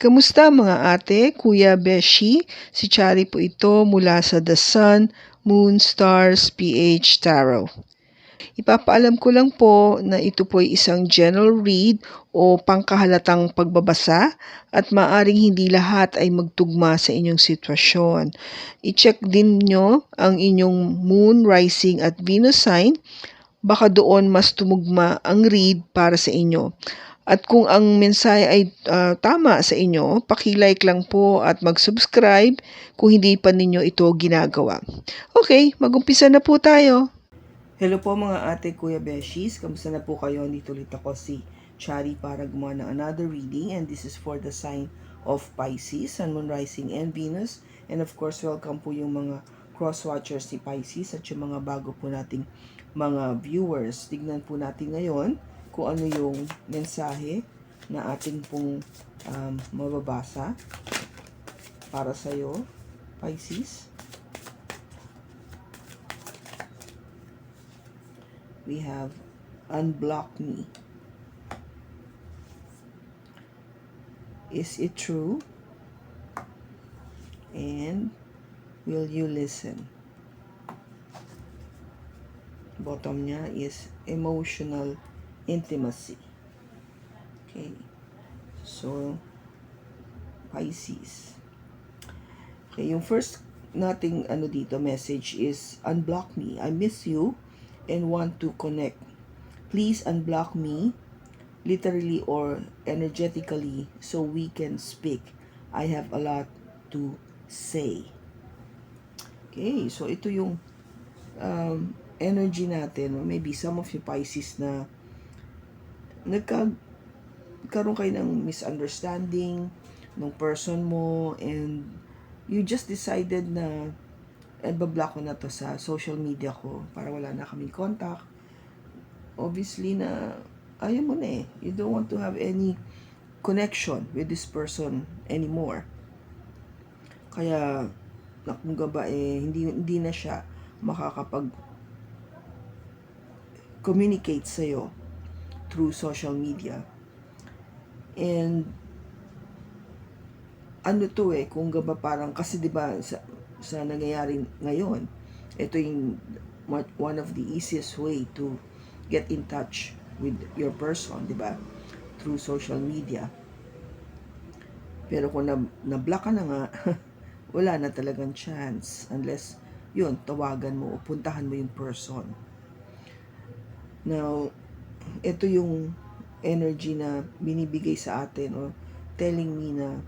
Kamusta mga ate, kuya, beshi? Si Chari po ito mula sa The Sun, Moon, Stars, PH Tarot. Ipapaalam ko lang po na ito po ay isang general read o pangkahalatang pagbabasa at maaring hindi lahat ay magtugma sa inyong sitwasyon. I-check din nyo ang inyong Moon, Rising at Venus sign. Baka doon mas tumugma ang read para sa inyo. At kung ang mensahe ay tama sa inyo, paki-like lang po at mag-subscribe kung hindi pa ninyo ito ginagawa. Okay, mag-umpisa na po tayo. Hello po mga ate, kuya, beshies. Kamusta na po kayo? Dito ulit ako si Chari para gumawa ng another reading, and this is for the sign of Pisces, Sun, Moon, Rising, and Venus. And of course, welcome po yung mga cross-watchers ni Pisces at yung mga bago po nating mga viewers. Tignan po natin ngayon kung ano yung mensahe na ating pong mababasa para sa'yo, Pisces. We have unblock me. Is it true? And will you listen? Bottom niya is emotional intimacy. Okay. So, Pisces. Okay, yung first nating dito message is unblock me. I miss you and want to connect. Please unblock me literally or energetically so we can speak. I have a lot to say. Okay, so ito yung energy natin. Maybe some of you Pisces na nagkaroon kayo ng misunderstanding ng person mo and you just decided na ibablock ko na to sa social media ko para wala na kaming contact. Obviously na ayaw mo na eh. You don't want to have any connection with this person anymore. Kaya nakunga ba hindi na siya makakapag communicate sa'yo through social media. And ano to kung gaba parang kasi 'di ba sa nangyayari ngayon, ito yung one of the easiest way to get in touch with your person, 'di ba? Through social media. Pero kung na-block ka na nga, wala na talagang chance unless yun, tawagan mo o puntahan mo yung person. Now, ito yung energy na binibigay sa atin o telling me na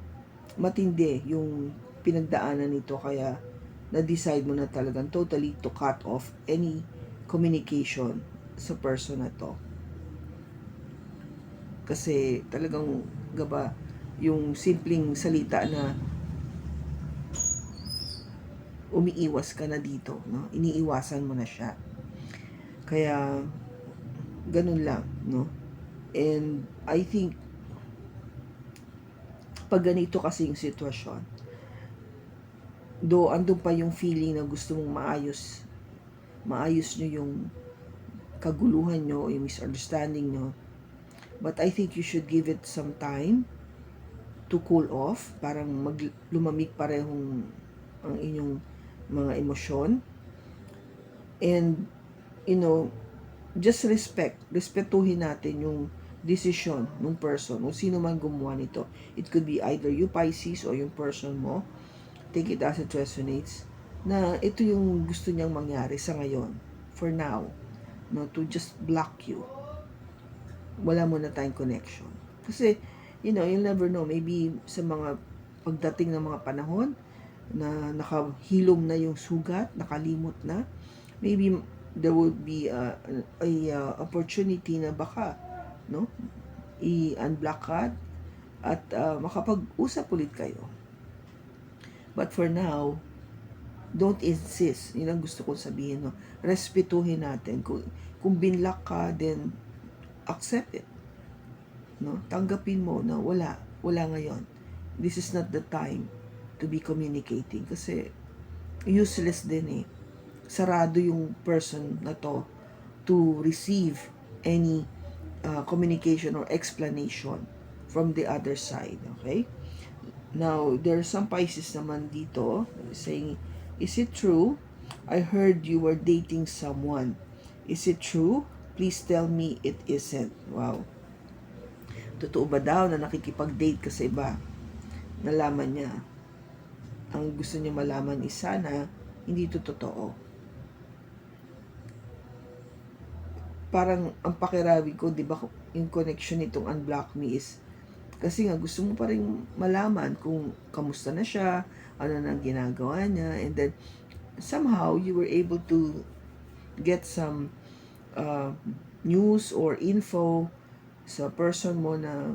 matindi yung pinagdaanan nito kaya na-decide mo na talagang totally to cut off any communication sa person na to. Kasi talagang gaba yung simpleng salita na umiiwas ka na dito, no? Iniiwasan mo na siya. Kaya ganun lang, no? And I think pag ganito kasi yung sitwasyon, do andun pa yung feeling na gusto mong maayos nyo yung kaguluhan nyo, yung misunderstanding nyo, but I think you should give it some time to cool off, parang lumamig parehong ang inyong mga emosyon, and just respetuhin natin yung decision ng person o sino man gumawa nito. It could be either you Pisces o yung person mo. Take it as it resonates na ito yung gusto niyang mangyari sa ngayon, for now, no, to just block you. Wala mo na tayong connection. Kasi, you'll never know, maybe sa mga pagdating ng mga panahon na nakahilom na yung sugat, nakalimot na, maybe there would be a opportunity na baka, no, i-unblock ka at makapag-usap ulit kayo. But for now, don't insist. Yun ang gusto kong sabihin, no. Respetuhin natin. Kung binlock ka, then accept it. No? Tanggapin mo na wala ngayon. This is not the time to be communicating kasi useless din sarado yung person na to receive any communication or explanation from the other side. Okay? Now, there are some Pisces naman dito saying, is it true? I heard you were dating someone. Is it true? Please tell me it isn't. Wow. Totoo ba daw na nakikipag-date ka sa iba? Nalaman niya. Ang gusto niya malaman is sana hindi to totoo. Parang ang pakirawi ko, di ba, yung connection nitong unblock me is kasi nga gusto mo pa rin malaman kung kamusta na siya, ano nang ginagawa niya, and then somehow you were able to get some news or info sa person mo na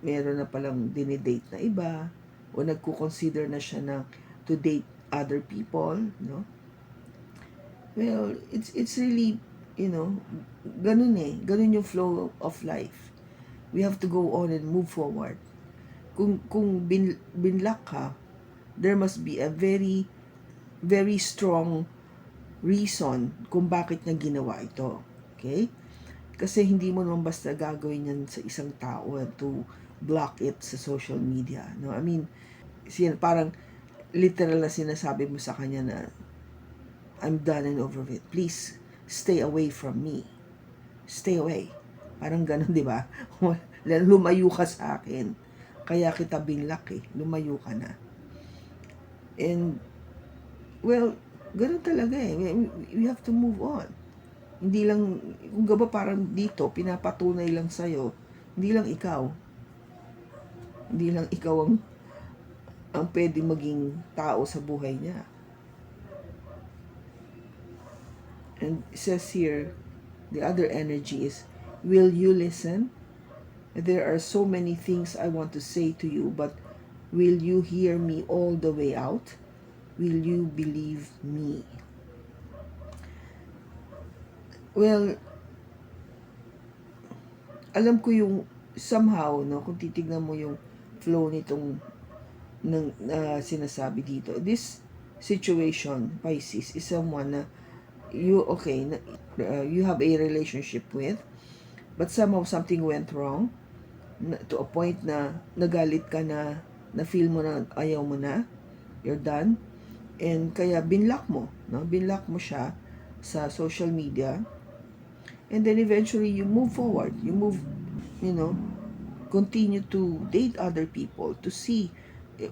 meron na palang dinidate na iba o nagko-consider na siya na to date other people, no? Well, it's really, ganun ganun yung flow of life. We have to go on and move forward. Kung binlock ka, there must be a very very strong reason kung bakit niya ginawa ito. Okay? Kasi hindi mo naman basta gagawin yan sa isang tao to block it sa social media. No? I mean, parang literal na sinasabi mo sa kanya na I'm done and over with. Please, stay away from me. Stay away. Parang ganun, di ba? Lumayo ka sa akin. Kaya kita binlock eh. Lumayo ka na. And, well, ganun talaga eh. We have to move on. Hindi lang, kung gaba parang dito, pinapatunay lang sa'yo, hindi lang ikaw. Hindi lang ikaw ang pwede maging tao sa buhay niya. And it says here, the other energy is, will you listen? There are so many things I want to say to you, but will you hear me all the way out? Will you believe me? Well, alam ko yung somehow, no, kung titignan mo yung flow nitong sinasabi dito, this situation, Pisces, is someone na you have a relationship with, but somehow something went wrong to a point na nagalit ka na feel mo na ayaw mo na, you're done, and kaya binlock mo siya sa social media, and then eventually you move forward, continue to date other people to see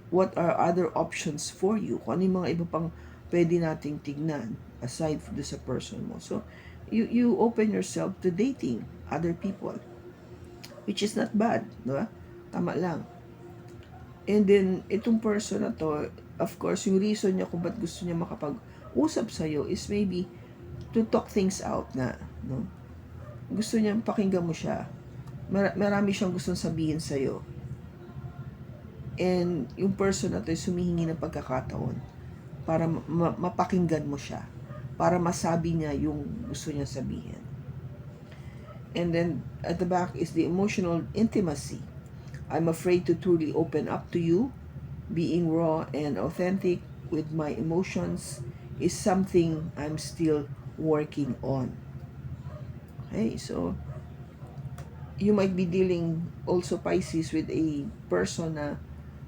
what are other options for you, kung ano yung mga iba pang pwede nating tignan aside from sa person mo. So you open yourself to dating other people, which is not bad, di ba? Tama lang. And then itong person na to, of course, yung reason niya kung ba't gusto niya makapag-usap sa'yo is maybe to talk things out na, no? Gusto niya pakinggan mo siya. Marami siyang gustong sabihin sa'yo. And yung person na to is humihingi ng pagkakataon para mapakinggan mo siya, para masabi niya yung gusto niya sabihin. And then at the back is the emotional intimacy. I'm afraid to truly open up to you. Being raw and authentic with my emotions is something I'm still working on. Okay, so you might be dealing also, Pisces, with a person na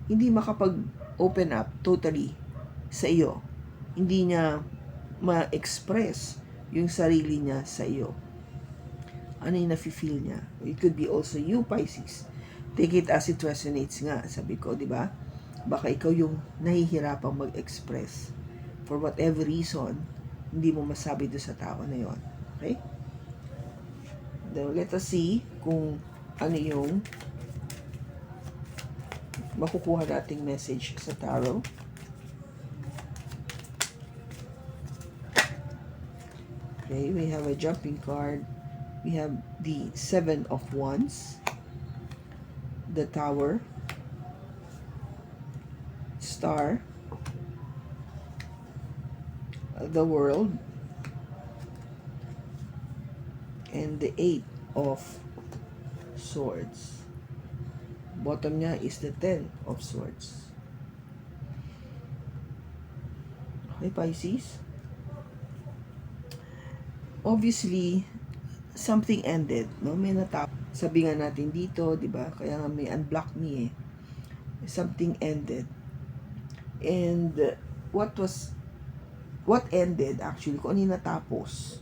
hindi makapag-open up totally sa iyo. Hindi niya ma-express yung sarili niya sa iyo. Ano yung nafe-feel niya? It could be also you, Pisces. Take it as it resonates nga. Sabi ko, di ba? Baka ikaw yung nahihirapang mag-express. For whatever reason, hindi mo masabi doon sa tao na yon. Okay? Now, let us see kung ano yung makukuha nating message sa tarot. Okay, we have a jumping card. We have the 7 of Wands, the Tower, Star, the World, and the 8 of Swords. Bottom niya is the 10 of Swords. Okay, Pisces? Obviously, something ended, no? May natapos. Sabi nga natin dito, di ba? Kaya nga may unblock me eh. Something ended. And what ended actually, kung ano yung natapos,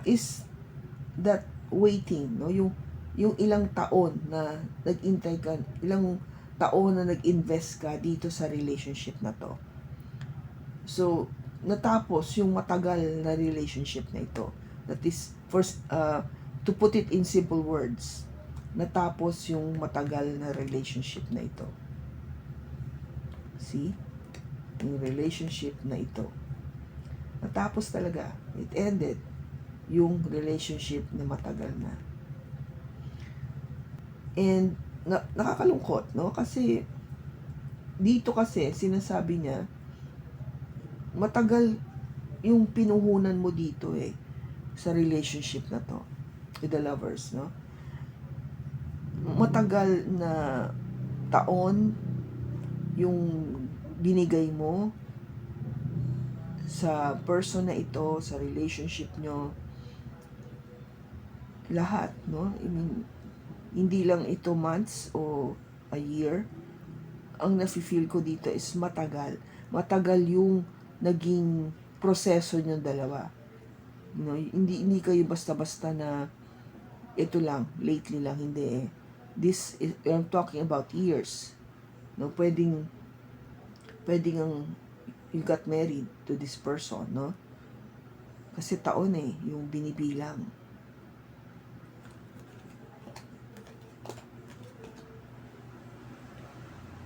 is that waiting, no? Yung ilang taon na nag-intay ka, ilang taon na nag-invest ka dito sa relationship na to. So, natapos yung matagal na relationship na ito. That is, first, to put it in simple words, natapos yung matagal na relationship na ito. See? Yung relationship na ito. Natapos talaga. It ended yung relationship na matagal na. And nakakalungkot, no? Kasi dito kasi sinasabi niya matagal yung pinuhunan mo dito sa relationship na to with the lovers, no? Matagal na taon yung binigay mo sa person na ito, sa relationship nyo, lahat, no? I mean, hindi lang ito months o a year. Ang nafe-feel ko dito is matagal. Matagal yung naging proseso nyo dalawa. You know, hindi kayo basta-basta na ito lang, lately lang, hindi This is, I'm talking about years. No, pwedeng ang you got married to this person, no? Kasi taon yung binibilang.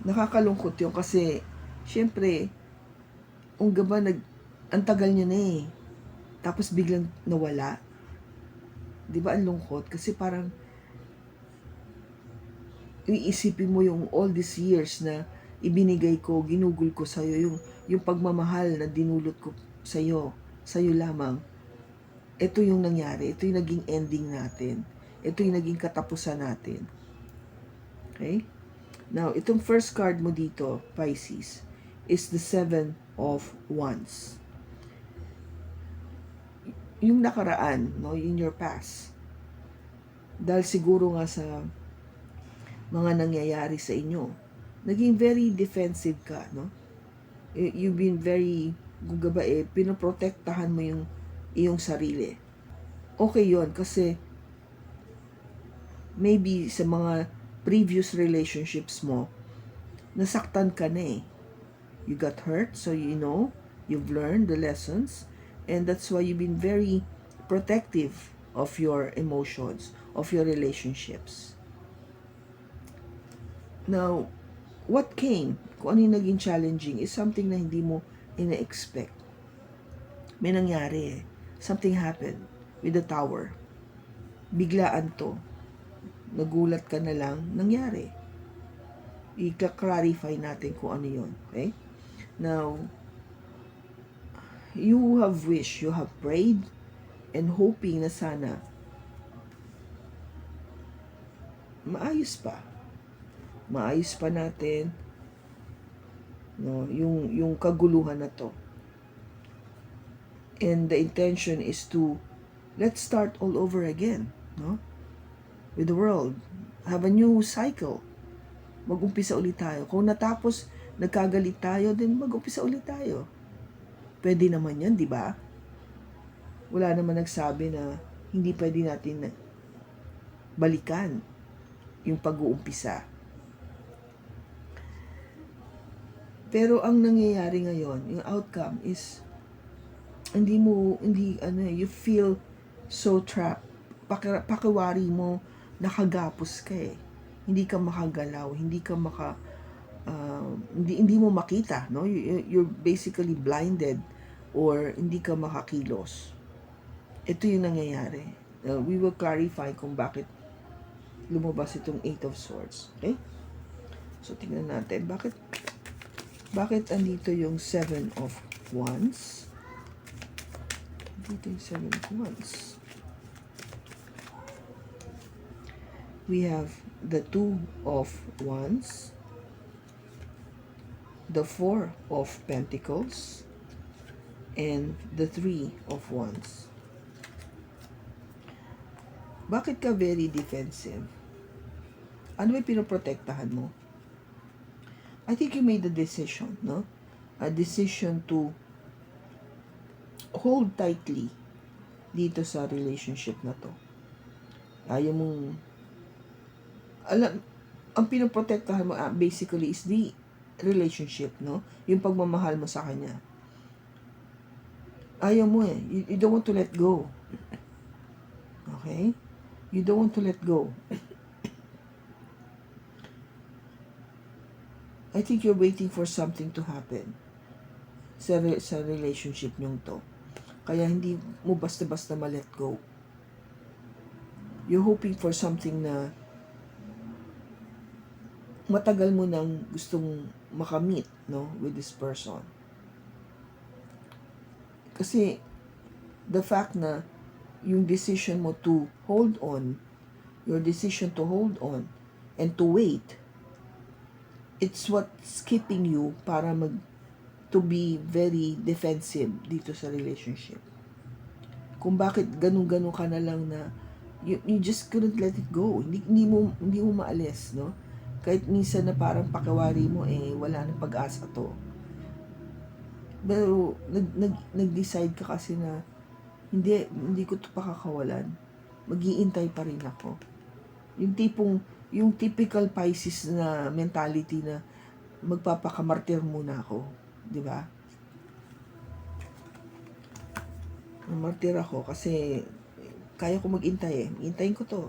Nakakalungkot yun kasi syempre ang gaba ang tagal niya na tapos biglang nawala. 'Di ba ang lungkot kasi parang iisipin mo yung all these years na ibinigay ko, ginugol ko sa iyo, yung pagmamahal na dinulot ko sa iyo lamang. Ito yung nangyari, ito yung naging ending natin. Ito yung naging katapusan natin. Okay? Now, itong first card mo dito, Pisces, is the 7 of Wands. Yung nakaraan, no, in your past, dahil siguro nga sa mga nangyayari sa inyo, naging very defensive ka, no? You've been very, gugaba pinoprotektahan mo yung iyong sarili. Okay yon kasi maybe sa mga previous relationships mo, nasaktan ka na You got hurt, so you know, you've learned the lessons, and that's why you've been very protective of your emotions, of your relationships. Now, what came, kung ano yung naging challenging, is something na hindi mo ina-expect. May nangyari Something happened with the tower. Biglaan to. Nagulat ka na lang, nangyari. I-clarify natin kung ano yun. Okay? Now, you have wished, you have prayed, and hoping na sana maayos pa natin yung kaguluhan na to. And the intention is to let's start all over again, no? With the world. Have a new cycle. Mag-umpisa ulit tayo. Kung natapos nagkagalit tayo, then mag-umpisa ulit tayo. Pwede naman yan, di ba? Wala naman nagsabi na hindi pwede natin balikan yung pag-uumpisa. Pero ang nangyayari ngayon, yung outcome is you feel so trapped. Pakiwari mo, nakagapos ka Hindi ka makagalaw, hindi mo makita, no? You're basically blinded or hindi ka makakilos. Ito yung nangyayari. We will clarify kung bakit lumabas itong 8 of Swords. Okay? So, tingnan natin. Bakit andito yung 7 of Wands? Andito yung 7 of Wands. We have the 2 of Wands, the 4 of Pentacles, and the 3 of Wands. Bakit ka very defensive? Ano ba pinoprotektahan mo? I think you made a decision, no? A decision to hold tightly dito sa relationship na to. Ayaw mong, alam, ang pinoprotektahan mo basically is the relationship, no? Yung pagmamahal mo sa kanya. Ayaw mo eh. You don't want to let go. Okay? You don't want to let go. I think you're waiting for something to happen sa relationship nyong to. Kaya hindi mo basta-basta ma-let go. You're hoping for something na matagal mo nang gustong makamit, no, with this person. Kasi the fact na yung decision mo to hold on, your decision to hold on and to wait, it's what's keeping you para to be very defensive dito sa relationship. Kung bakit ganun-ganun ka na lang na you just couldn't let it go. Hindi mo maalis, no? Kahit minsan na parang pakiwari mo wala nang pag-asa to. Pero nag-decide ka kasi na hindi ko to pakakawalan. Mag-iintay pa rin ako. Yung typical Pisces na mentality na magpapakamartir muna ako, di ba? Martir ako kasi kaya ko mag-intay eh. Hintayin ko to.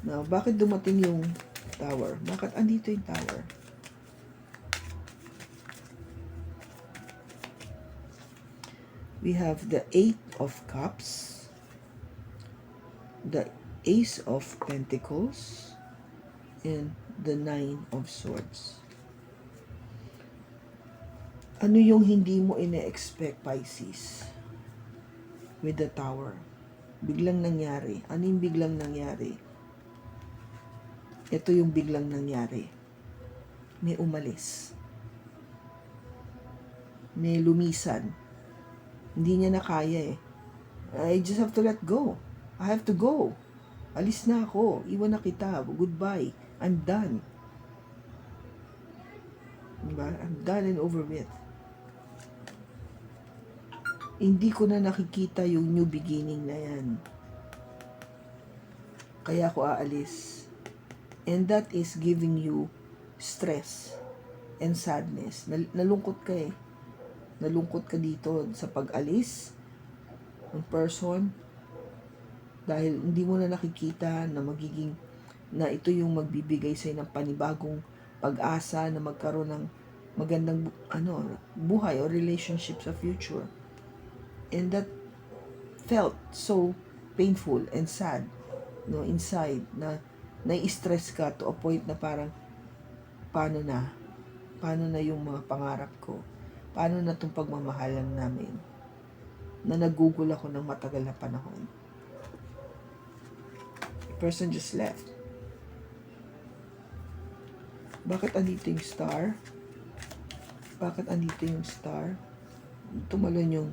Now, bakit dumating yung Tower? Bakit andito yung Tower? We have the 8 of Cups, the Ace of Pentacles, and the 9 of Swords. Ano yung hindi mo ina-expect, Pisces? With the Tower. Biglang nangyari. Ano yung biglang nangyari? Ito yung biglang nangyari. May umalis. May lumisan. Hindi niya na kaya eh. I just have to let go. I have to go. Alis na ako. Iwan na kita. Goodbye. I'm done. Diba? I'm done and over with. Hindi ko na nakikita yung new beginning na yan. Kaya ako aalis. And that is giving you stress and sadness. Nalungkot ka eh. Nalungkot ka dito sa pag-alis ng person dahil hindi mo na nakikita na na ito yung magbibigay sa'yo ng panibagong pag-asa na magkaroon ng magandang buhay o relationship sa future. And that felt so painful and sad, no, inside, na nai-stress ka to a point na parang paano na yung mga pangarap ko, paano na itong pagmamahalan namin, na nagugol ako ng matagal na panahon. The person just left. Bakit andito yung Star? Bakit andito yung Star? Tumalon yung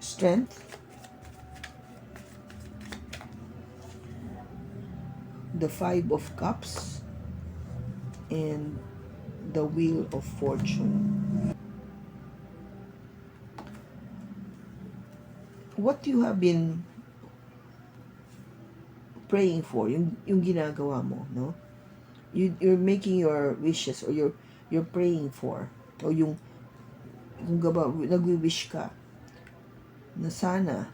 Strength, the 5 of Cups, and the Wheel of Fortune. What you have been praying for, yung ginagawa mo, no? You're making your wishes or you're praying for, o yung nagwi-wish ka na sana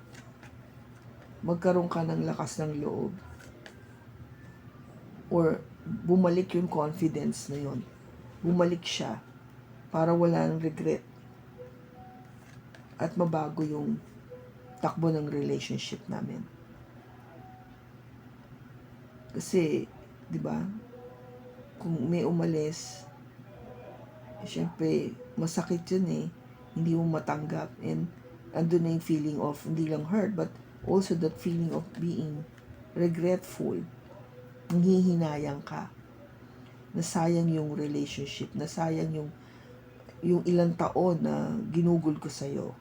magkaroon ka ng lakas ng loob or bumalik yung confidence na yun. Bumalik siya para wala ng regret at mabago yung takbo ng relationship namin. Kasi, di ba, kung may umalis, syempre, masakit yun eh. Hindi mo matanggap and andun na yung feeling of hindi lang hurt but also that feeling of being regretful. Nanghihinayang ka. Nasayang yung relationship. Nasayang yung ilang taon na ginugol ko sa'yo.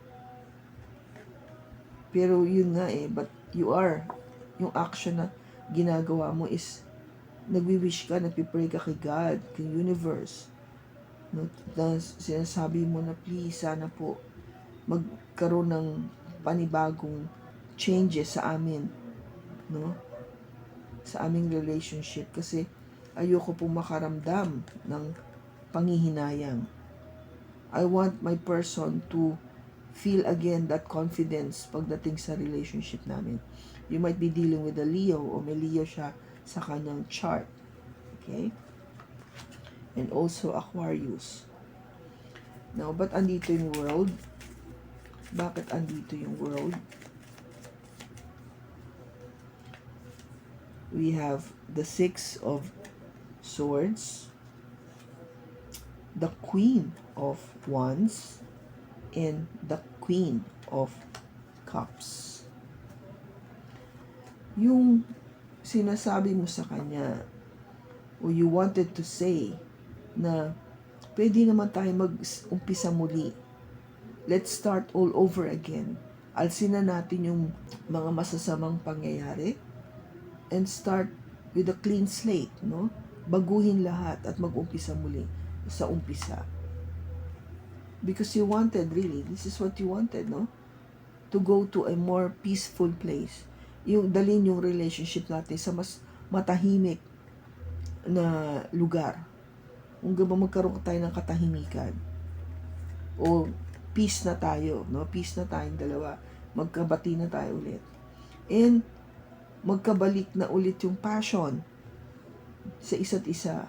Pero yun nga eh, but yung action na ginagawa mo is nagwi-wish ka, nagpipray ka kay God, kay universe, no? Na sinasabi mo na please, sana po magkaroon ng panibagong changes sa amin, no? Sa aming relationship, kasi ayoko po makaramdam ng panghihinayang. I want my person to feel again that confidence pagdating sa relationship namin. You might be dealing with a Leo o may Leo siya sa kanyang chart. Okay? And also Aquarius. Now, ba't andito yung world? Bakit andito yung world? We have the Six of Swords, the Queen of Wands, and the Queen of Cups. Yung sinasabi mo sa kanya, o you wanted to say, na pwede naman tayo mag-umpisa muli. Let's start all over again. Alsin na natin yung mga masasamang pangyayari and start with a clean slate, no? Baguhin lahat at mag-umpisa muli sa umpisa. Because you wanted, really, this is what you wanted, no? To go to a more peaceful place. Yung dalhin yung relationship natin sa mas matahimik na lugar. Kung ba magkaroon tayo ng katahimikan. O peace na tayo, no? Peace na tayong dalawa. Magkabati na tayo ulit. And magkabalik na ulit yung passion sa isa't isa.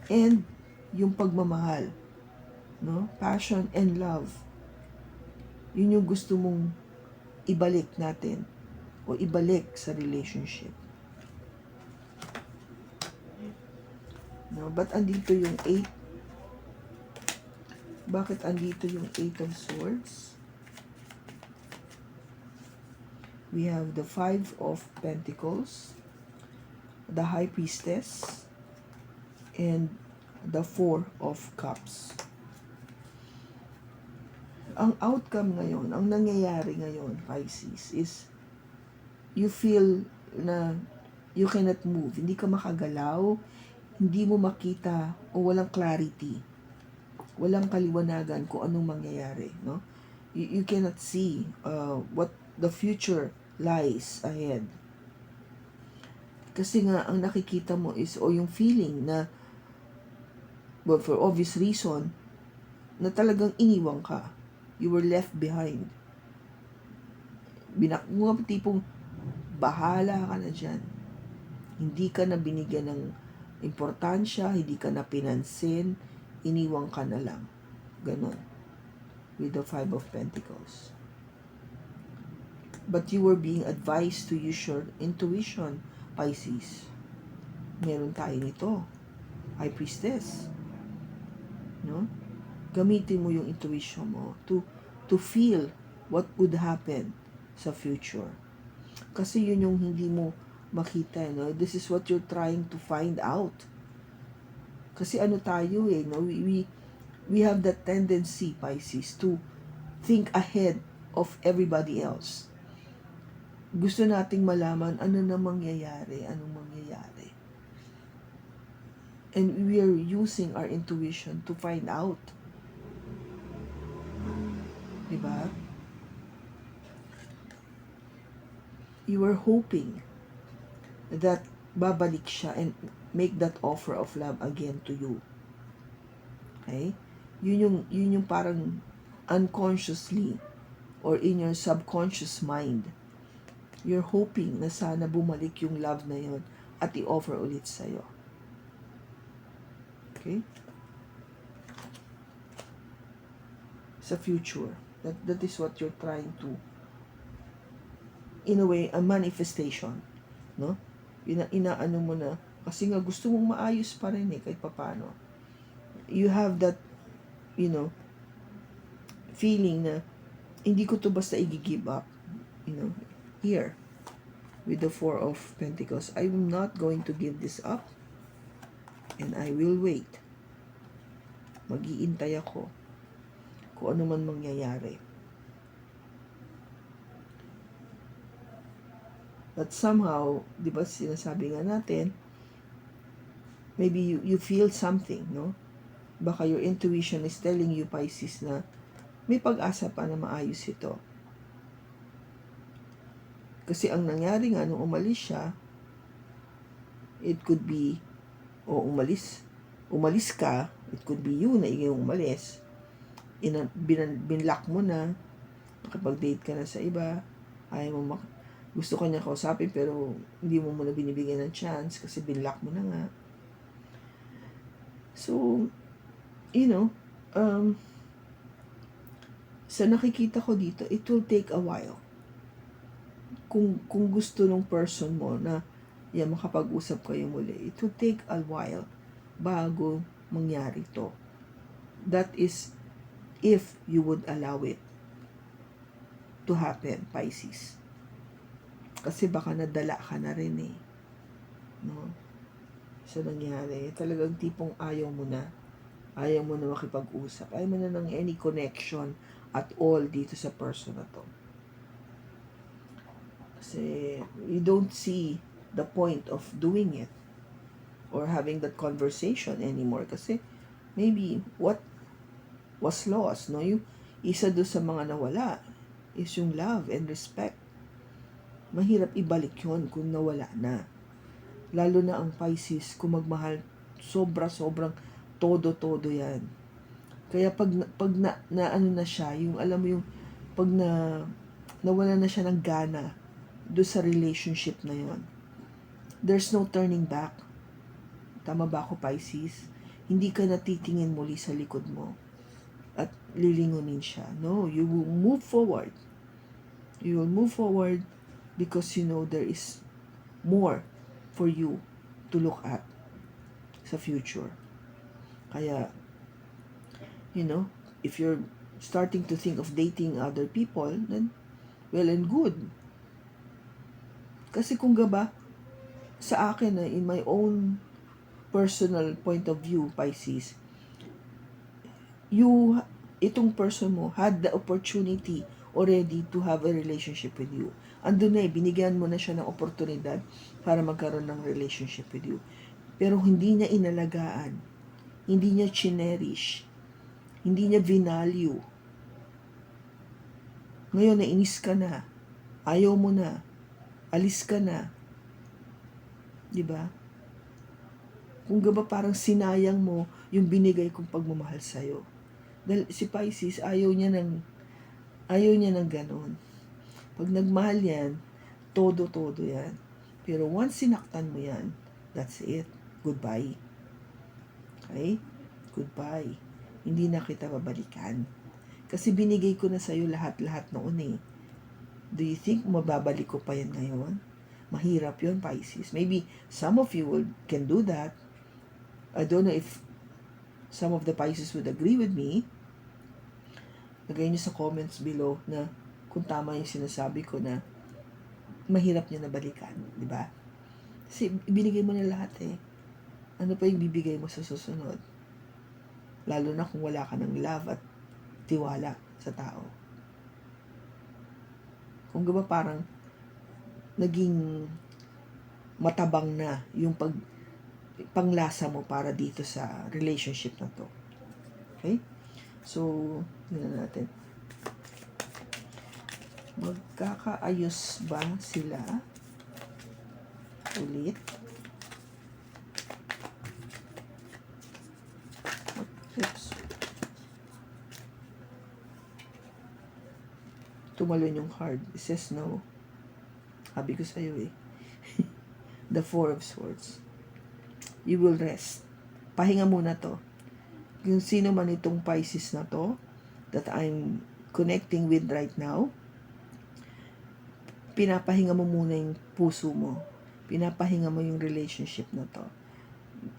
And yung pagmamahal, no? Passion and love. Yun yung gusto mong ibalik natin o ibalik sa relationship. No, but andito yung 8? Bakit andito yung 8 of Swords? We have the 5 of Pentacles, the High Priestess, and the 4 of Cups. Ang outcome ngayon, ang nangyayari ngayon, Pisces, is you feel na you cannot move. Hindi ka makagalaw, hindi mo makita o walang clarity. Walang kaliwanagan kung anong mangyayari, no? You cannot see what the future lies ahead. Kasi nga, ang nakikita mo is, o yung feeling na, well, for obvious reason, na talagang iniwang ka. You were left behind. Mga tipong, bahala ka na dyan. Hindi ka na binigyan ng importansya, hindi ka na pinansin, iniwang ka na lang. Ganon. With the 5 of Pentacles. But you were being advised to use your intuition, Pisces. Meron tayo nito. High Priestess. No? Gamitin mo yung intuition mo to feel what would happen sa future. Kasi yun yung hindi mo makita, no? This is what you're trying to find out. Kasi ano tayo no? We have that tendency, Pisces, to think ahead of everybody else. Gusto nating malaman ano na mangyayari, anong mangyayari. And we are using our intuition to find out. Diba? You were hoping that babalik siya and make that offer of love again to you. Okay? Yun yung parang unconsciously or in your subconscious mind, you're hoping na sana bumalik yung love na yun at i-offer ulit sa'yo. Okay? Sa future. That is what you're trying to, in a way, a manifestation. No? Inaano mo na, kasi nga gusto mong maayos pa rin kahit papano. You have that, feeling na, hindi ko to basta i-give up. Here, with the 4 of Pentacles, I'm not going to give this up, and I will wait. Mag-iintay ako kung ano man mangyayari. But somehow, di ba sinasabi nga natin, maybe you feel something, no? Baka your intuition is telling you, Pisces, na may pag-asa pa na maayos ito. Kasi ang nangyari nga nung umalis siya, it could be, o umalis ka, it could be you na yung umalis, binlock mo na, nakipag-date ka na sa iba, ayaw mo gusto ka niya kausapin pero hindi mo muna binibigyan ng chance kasi binlock mo na nga. So, sa nakikita ko dito, it will take a while. Kung gusto ng person mo na makapag-usap kayo muli, it will take a while bago mangyari to. That is if you would allow it to happen, Pisces. Kasi baka nadala ka na rin eh. No? Sa nangyari, talagang tipong ayaw mo na makipag-usap. Ayaw mo na ng any connection at all dito sa person na to. Kasi you don't see the point of doing it or having that conversation anymore. Kasi maybe what was lost, no? Yung isa doon sa mga nawala is yung love and respect. Mahirap ibalik yun kung nawala na. Lalo na ang Pisces, kung magmahal, sobrang todo yan. Kaya pag ano na siya, yung alam mo yung pag nawala na siya ng gana do sa relationship na yon, there's no turning back. Tama ba ako, Pisces? Hindi ka natitingin muli sa likod mo at lilingunin siya. No, you will move forward. You will move forward because you know there is more for you to look at sa future. Kaya, if you're starting to think of dating other people, then well and good. Kasi kung gaba, sa akin na in my own personal point of view, Pisces, itong person mo had the opportunity already to have a relationship with you. Andun na binigyan mo na siya ng oportunidad para magkaroon ng relationship with you. Pero hindi niya inalagaan, hindi niya chinerish, hindi niya vinalue. Ngayon, nainis ka na, ayaw mo na, alis ka na. Diba? Kung gaba parang sinayang mo yung binigay kong pagmamahal sa'yo. Dahil si Pisces, ayaw niya ng ganon. Pag nagmahal yan, todo yan. Pero once sinaktan mo yan, that's it. Goodbye. Okay? Goodbye. Hindi na kita babalikan. Kasi binigay ko na sa'yo lahat-lahat noon eh. Do you think mababalik ko pa yan ngayon? Mahirap yun, Pisces. Maybe some of you can do that. I don't know if some of the Pisces would agree with me. Lagay nyo sa comments below na kung tama yung sinasabi ko na mahirap niya na balikan. Diba? Kasi binigay mo na lahat eh. Ano pa yung bibigay mo sa susunod? Lalo na kung wala ka ng love at tiwala sa tao. Kung gaba parang naging matabang na yung panglasa mo para dito sa relationship na to. Okay? So, tingnan natin. Magkakaayos ba sila ulit? Oops. Tumalon yung card. It says no. Sabi ko sa'yo eh. The Four of Swords. You will rest. Pahinga muna to. Yung sino man itong Pisces na to that I'm connecting with right now, pinapahinga mo muna yung puso mo. Pinapahinga mo yung relationship na to.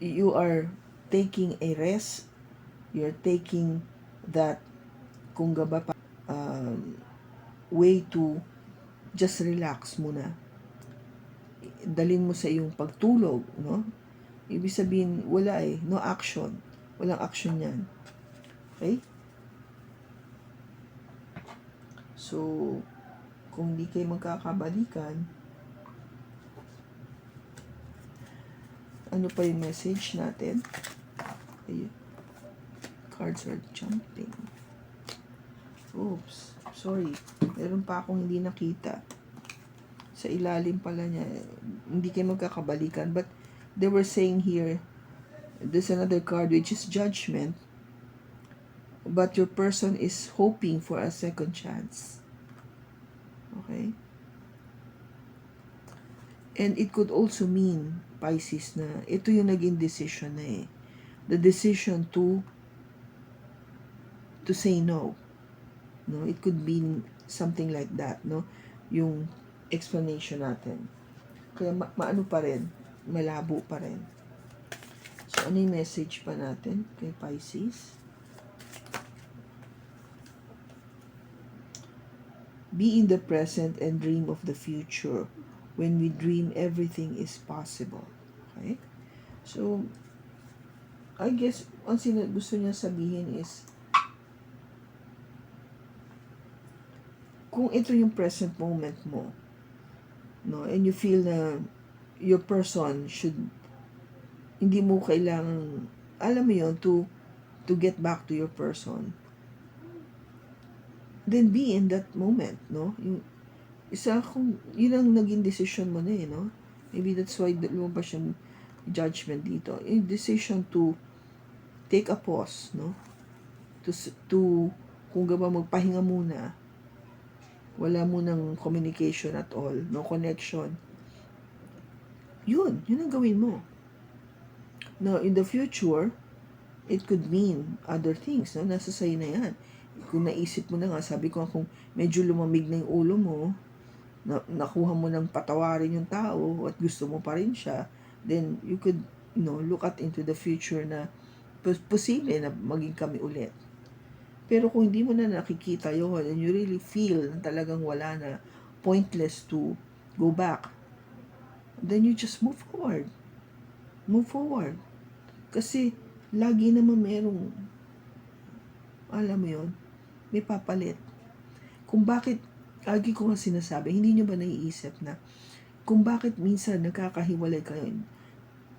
You are taking a rest. You're taking that kung gaba pa way to just relax muna. Dalin mo sa iyong pagtulog, no? Ibig sabihin, wala eh. No action. Walang action yan. Okay? So, kung di kayo magkakabalikan, Ano pa yung message natin? Ayun. Cards are jumping. Oops. Sorry. Meron pa akong hindi nakita. Sa ilalim pala niya. Hindi kayo magkakabalikan. But they were saying here, there's another card which is judgment. But your person is hoping for a second chance. Okay? And it could also mean, Pisces, na ito yung naging decision na eh. The decision to say no. No, it could be something like that, no? Yung explanation natin. Kaya maano pa rin, malabo pa rin. So, ano yung message pa natin kay Pisces? Be in the present and dream of the future. When we dream, everything is possible. Okay? So, I guess, ang gusto niya sabihin is, kung ito yung present moment mo, no, and you feel na your person should, hindi mo kailangan, alam mo yun, to get back to your person, then be in that moment, no? Yung isa kung yun ang naging decision mo na eh, no? Maybe that's why lumabas yung judgment dito. Yung decision to take a pause, no? To kung ba magpahinga muna, wala mo ng communication at all, no connection. Yun ang gawin mo. Now, in the future, it could mean other things, no? Nasa sa'yo na yan. Kung naisip mo na nga, sabi ko kung medyo lumamig na yung ulo mo, nakuha mo ng patawarin yung tao at gusto mo pa rin siya, then you could, look at into the future na posible na maging kami ulit. Pero kung hindi mo na nakikita yun, and you really feel na talagang wala na, pointless to go back, then you just move forward. Move forward. Kasi, lagi naman merong, alam mo yun, may papalit. Kung bakit, lagi ko nga sinasabi, hindi nyo ba naiisip na, kung bakit minsan nagkakahiwalay kayo,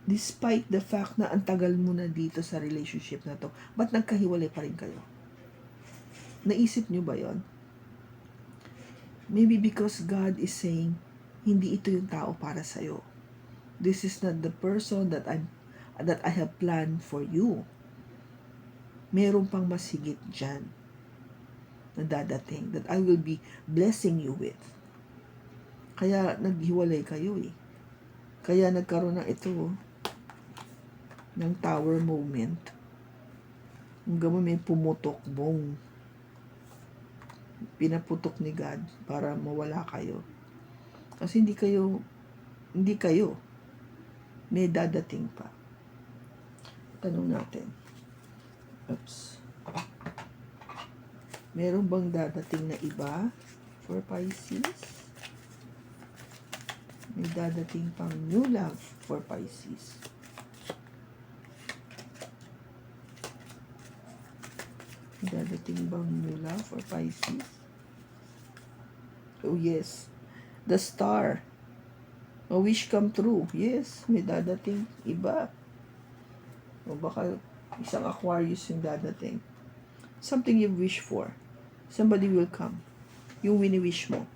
despite the fact na ang tagal mo na dito sa relationship na to, ba't nagkahiwalay pa rin kayo? Naisip nyo ba yon? Maybe because God is saying, hindi ito yung tao para sa'yo. This is not the person that I have planned for you. Meron pang mas higit dyan na dadating that I will be blessing you with. Kaya naghiwalay kayo eh. Kaya nagkaroon na ito ng tower moment. Hanggang may pumutok, bong. Pinaputok ni God para mawala kayo. Kasi hindi kayo, may dadating pa. Tanong natin. Oops. Meron bang dadating na iba for Pisces? May dadating pang new love for Pisces. May dadating bang new love for Pisces? Oh yes. The star. A wish come true. Yes, may dadating iba. O baka isang Aquarius yung dadating. Something you wish for. Somebody will come. Yung wini-wish mo.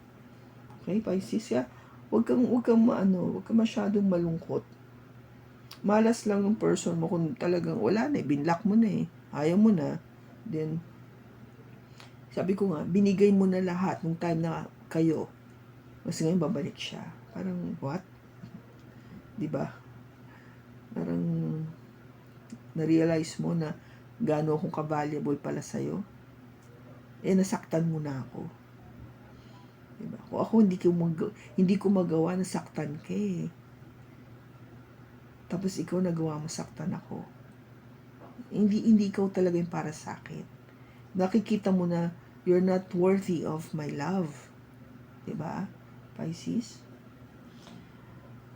Okay, Pisces, yeah? Huwag kang masyadong malungkot. Malas lang ng person mo kung talagang wala na, binlock mo na eh. Ayaw mo na. Then, sabi ko nga, binigay mo na lahat nung time na kayo. Mas ngayon babalik siya. Parang, what? Diba? Parang, na-realize mo na gaano akong ka-valuable pala sa'yo. Nasaktan mo na ako. Diba? Kung ako hindi ko magawa, nasaktan ka eh. Tapos ikaw nagawa mo, saktan ako. Hindi ikaw talaga yung para sa akin. Nakikita mo na you're not worthy of my love. Diba? Pisces?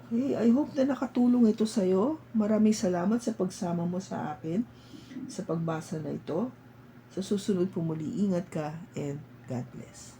Okay, I hope na nakatulong ito sa'yo. Maraming salamat sa pagsama mo sa akin sa pagbasa na ito. Sa susunod po muli, ingat ka and God bless.